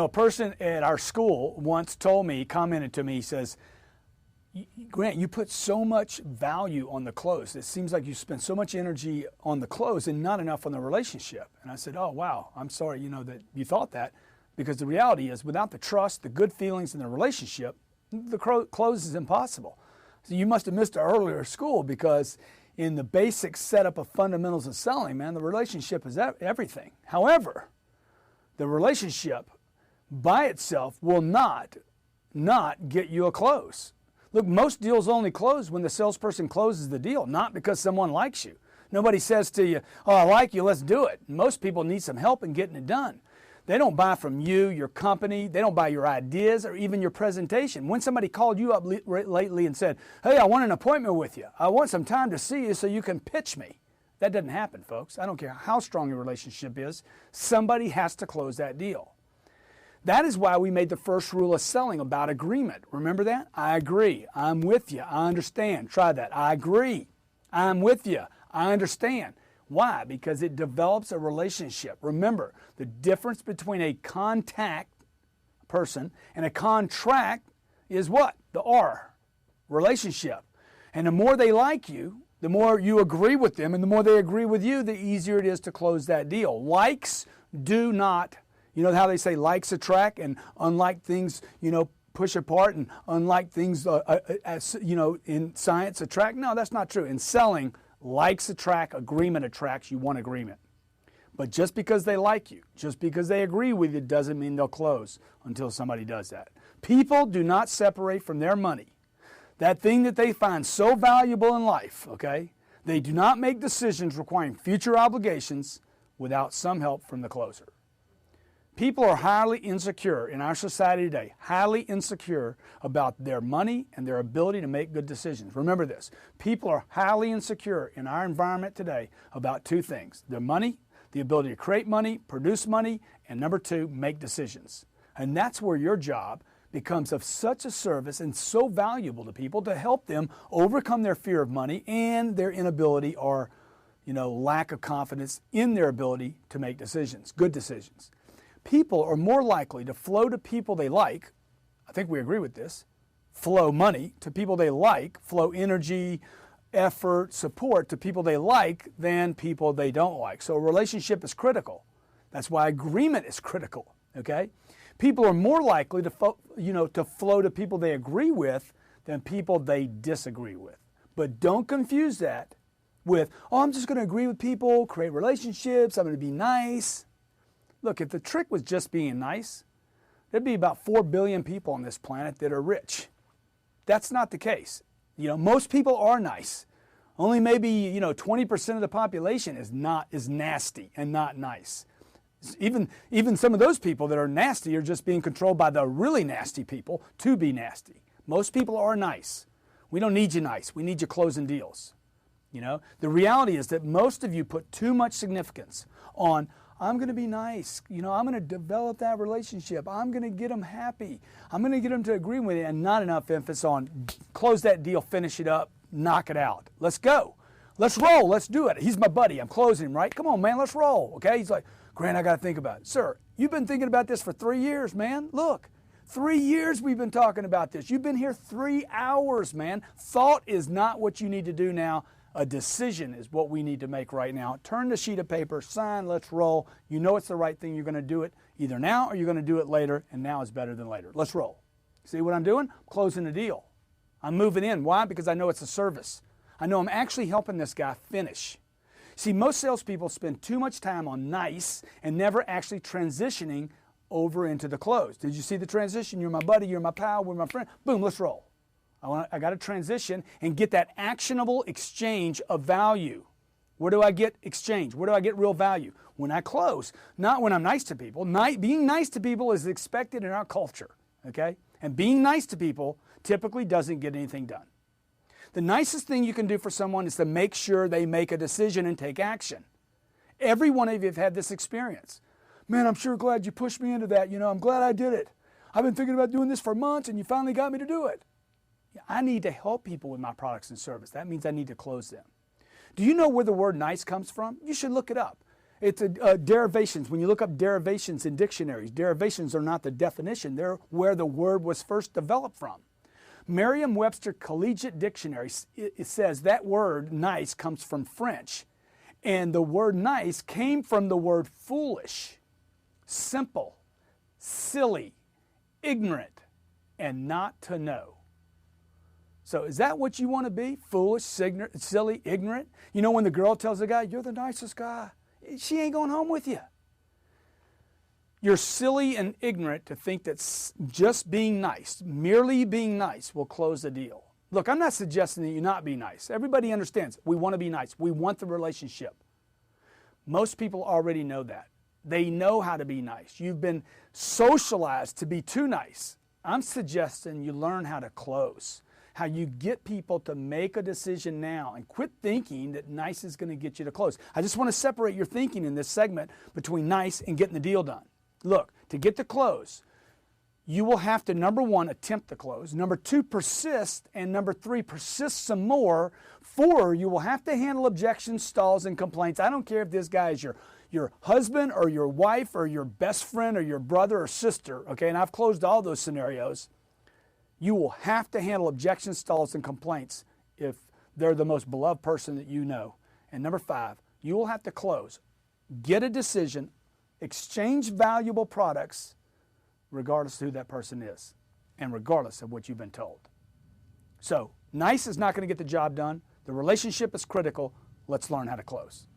A person at our school once told me, commented to me, he says, Grant, you put so much value on the close. It seems like you spend so much energy on the close and not enough on the relationship. And I said, oh, wow, I'm sorry, that you thought that, because the reality is without the trust, the good feelings in the relationship, the close is impossible. So you must have missed an earlier school, because in the basic setup of fundamentals of selling, man, the relationship is everything. However, the relationship by itself will not get you a close. Look, most deals only close when the salesperson closes the deal, not because someone likes you. Nobody says to you, oh, I like you, let's do it. Most people need some help in getting it done. They don't buy from you, your company. They don't buy your ideas or even your presentation. When somebody called you up lately and said, hey, I want an appointment with you. I want some time to see you so you can pitch me. That doesn't happen, folks. I don't care how strong your relationship is. Somebody has to close that deal. That is why we made the first rule of selling about agreement. Remember that? I agree. I'm with you. I understand. Try that. I agree. I'm with you. I understand. Why? Because it develops a relationship. Remember, the difference between a contact person and a contract is what? The R, relationship. And the more they like you, the more you agree with them, and the more they agree with you, the easier it is to close that deal. Likes do not, you know how they say likes attract, and unlike things, push apart, and unlike things, in science attract? No, that's not true. In selling, likes attract, agreement attracts. You want agreement. But just because they like you, just because they agree with you, doesn't mean they'll close until somebody does that. People do not separate from their money. That thing that they find so valuable in life, okay? They do not make decisions requiring future obligations without some help from the closer. People are highly insecure in our society today, highly insecure about their money and their ability to make good decisions. Remember this, people are highly insecure in our environment today about two things: their money, the ability to create money, produce money, and number two, make decisions. And that's where your job becomes of such a service and so valuable to people, to help them overcome their fear of money and their inability or lack of confidence in their ability to make decisions, good decisions. People are more likely to flow to people they like. I think we agree with this. Flow money to people they like, flow energy, effort, support to people they like than people they don't like. So a relationship is critical. That's why agreement is critical, okay? People are more likely to flow to people they agree with than people they disagree with. But don't confuse that with, oh, I'm just going to agree with people, create relationships, I'm going to be nice. Look, if the trick was just being nice, there'd be about 4 billion people on this planet that are rich. That's not the case. Most people are nice. Only maybe, 20% of the population is nasty and not nice. Even some of those people that are nasty are just being controlled by the really nasty people to be nasty. Most people are nice. We don't need you nice. We need you closing deals. The reality is that most of you put too much significance on, I'm going to be nice. I'm going to develop that relationship. I'm going to get them happy. I'm going to get them to agree with you, and not enough emphasis on close that deal, finish it up, knock it out. Let's go. Let's roll. Let's do it. He's my buddy. I'm closing him, right? Come on, man. Let's roll. Okay? He's like, Grant, I got to think about it. Sir, you've been thinking about this for 3 years, man. Look, 3 years we've been talking about this. You've been here 3 hours, man. Thought is not what you need to do now. A decision is what we need to make right now. Turn the sheet of paper, sign, let's roll. You know it's the right thing. You're going to do it either now or you're going to do it later, and now is better than later. Let's roll. See what I'm doing? I'm closing the deal. I'm moving in. Why? Because I know it's a service. I know I'm actually helping this guy finish. See, most salespeople spend too much time on nice and never actually transitioning over into the close. Did you see the transition? You're my buddy, you're my pal, we're my friend. Boom, let's roll. I got to transition and get that actionable exchange of value. Where do I get exchange? Where do I get real value? When I close, not when I'm nice to people. Being nice to people is expected in our culture, okay? And being nice to people typically doesn't get anything done. The nicest thing you can do for someone is to make sure they make a decision and take action. Every one of you have had this experience. Man, I'm sure glad you pushed me into that. I'm glad I did it. I've been thinking about doing this for months and you finally got me to do it. I need to help people with my products and service. That means I need to close them. Do you know where the word nice comes from? You should look it up. It's derivations. When you look up derivations in dictionaries, derivations are not the definition. They're where the word was first developed from. Merriam-Webster Collegiate Dictionary, it says that word nice comes from French. And the word nice came from the word foolish, simple, silly, ignorant, and not to know. So is that what you want to be? Foolish, silly, ignorant? You know when the girl tells the guy, you're the nicest guy, she ain't going home with you. You're silly and ignorant to think that just being nice, merely being nice, will close the deal. Look, I'm not suggesting that you not be nice. Everybody understands we want to be nice. We want the relationship. Most people already know that. They know how to be nice. You've been socialized to be too nice. I'm suggesting you learn how to close, how you get people to make a decision now and quit thinking that nice is going to get you to close. I just want to separate your thinking in this segment between nice and getting the deal done. Look, to get to close, you will have to, number one, attempt to close. Number two, persist. And number three, persist some more. Four, you will have to handle objections, stalls, and complaints. I don't care if this guy is your husband or your wife or your best friend or your brother or sister, okay? And I've closed all those scenarios. You will have to handle objections, stalls, and complaints if they're the most beloved person that you know. And number five, you will have to close, get a decision, exchange valuable products, regardless of who that person is and regardless of what you've been told. So, nice is not going to get the job done. The relationship is critical. Let's learn how to close.